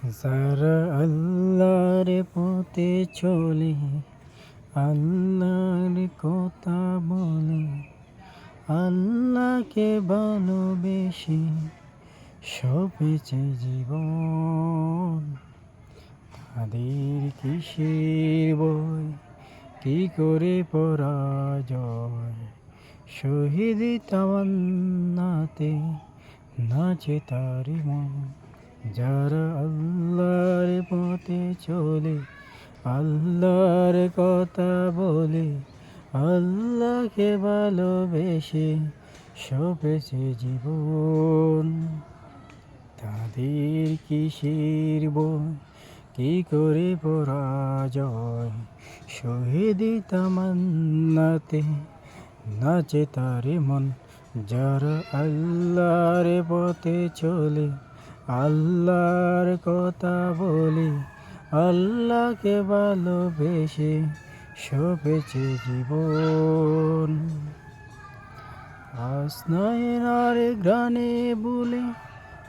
যারা আল্লাহর পথে চলে, আল্লাহর কথা বলে, আল্লাহকে ভালোবেসে সপেছে জীবন, তাদের কিসের ভয়, কি করে পরাজয়। শহীদ তামান্নাতে নাচে তার মন। যারা আল্লাহর পথে চলে, আল্লাহর কথা বলে, আল্লাহকে ভালোবেসে সপেছে জীবন, তাদের কিসের ভয়, কি করে পরাজয়। শহীদ তামান্নাতে নাচে তার মন। যারা আল্লাহর পথে চলে, আল্লাহর কথা বলে, আল্লাহকে ভালোবেসে সপেছে জীবন। আসনায়নার গ্রানে বলে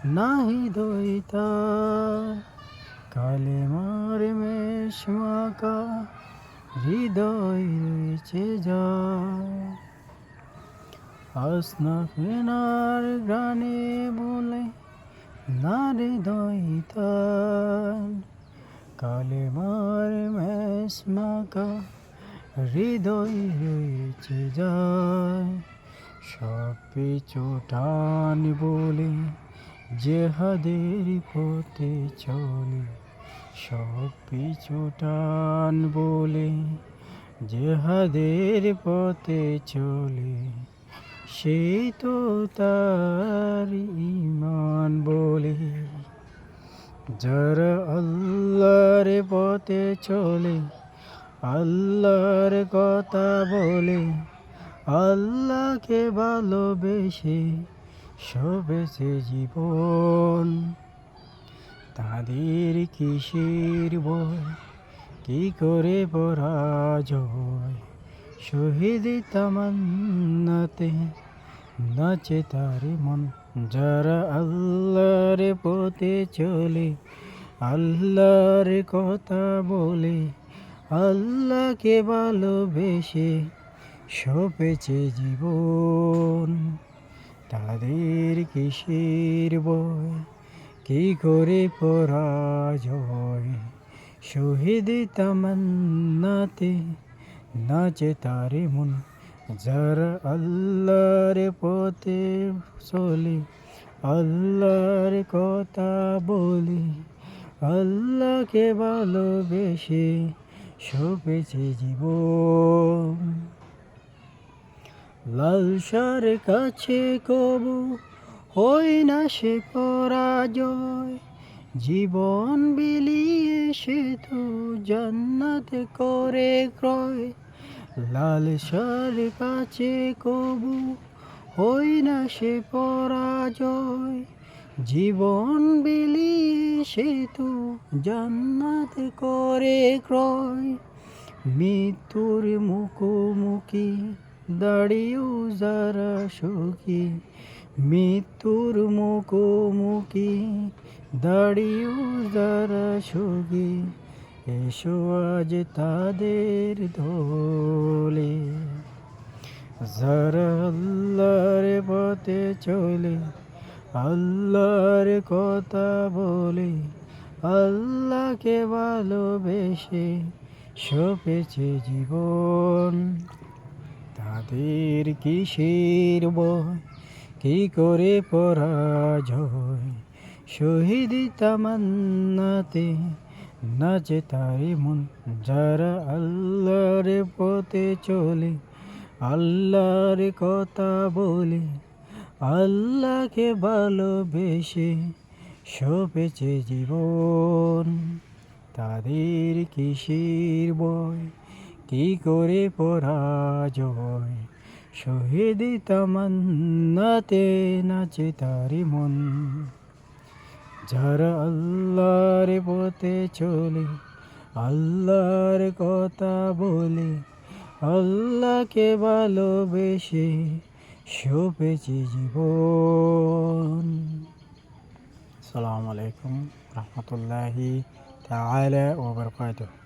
নাহি দইতা, কালেমার মেষ মাখা হৃদয় রয়েছে যা। আসনায়নার গ্রানে বলে নারে দইতাল, কালেমার মেষ মাখা হৃদয় রয়েছে যায়। সব পিছু টান বলে জেহাদের পথে চলে, সব পিছু টান বলে জেহাদের পথে চলে, সেই তো তার ঈমান বলে। যারা আল্লাহর পথে চলে, আল্লাহর কথা বলে, আল্লাহকে ভালোবেসে সপেছে জীবন, তাদের কিসের ভয়, কি করে পরাজয়। শহীদ তামান্নাতে নাচে তার মন। যারা আল্লাহর পথে চলে, আল্লাহর কথা বলে, আল্লাহকে ভালোবেসে সপেছে জীবন, তাদের কিসের ভয়, কি করে পরাজয়। শহীদ তামান্নাতে নাচে তার মন। যারা আল্লাহর পথে চলে, আল্লাহর কথা বলে, আল্লাহকে ভালোবেসে সপেছে জীবন। লালসার কাছে কবু হয় না সে পরাজয়, জীবন বিলিয়ে সে তো জান্নাত করে ক্রয়। লালসার কাছে কবু হয় না সে পরাজয়, জীবন বিলিয়ে সে তো জান্নাত করে ক্রয়। মৃত্যুর মুখোমুখি দাঁড়িয়েও যারা সুখী, মৃত্যুর মুখোমুখি দাঁড়িয়েও যারা সুখী, এসো আজ তাদের দোলে। যারা আল্লাহর পথে চলে, আল্লাহর কথা বলে, আল্লাহকে ভালোবেসে সপেছে জীবন, তাদের কিসের ভয়, কি করে পরাজয়। শহীদ তামান্নাতে নাচে তার মন। যারা আল্লাহর পথে চলে, আল্লাহর কথা বলে, আল্লাহকে ভালোবেসে সপেছে জীবন, তাদের কিসের ভয়, কি করে পরাজয়। শহীদ তামান্নাতে নাচে তার মন। যারা আল্লাহর পথে চলে, আল্লাহর কথা বলে, আল্লাহকে ভালোবেসে সপেছে জীবন। আসসালামু আলাইকুম রহমতুল্লাহি তাআলা ওয়া বারাকাতুহু।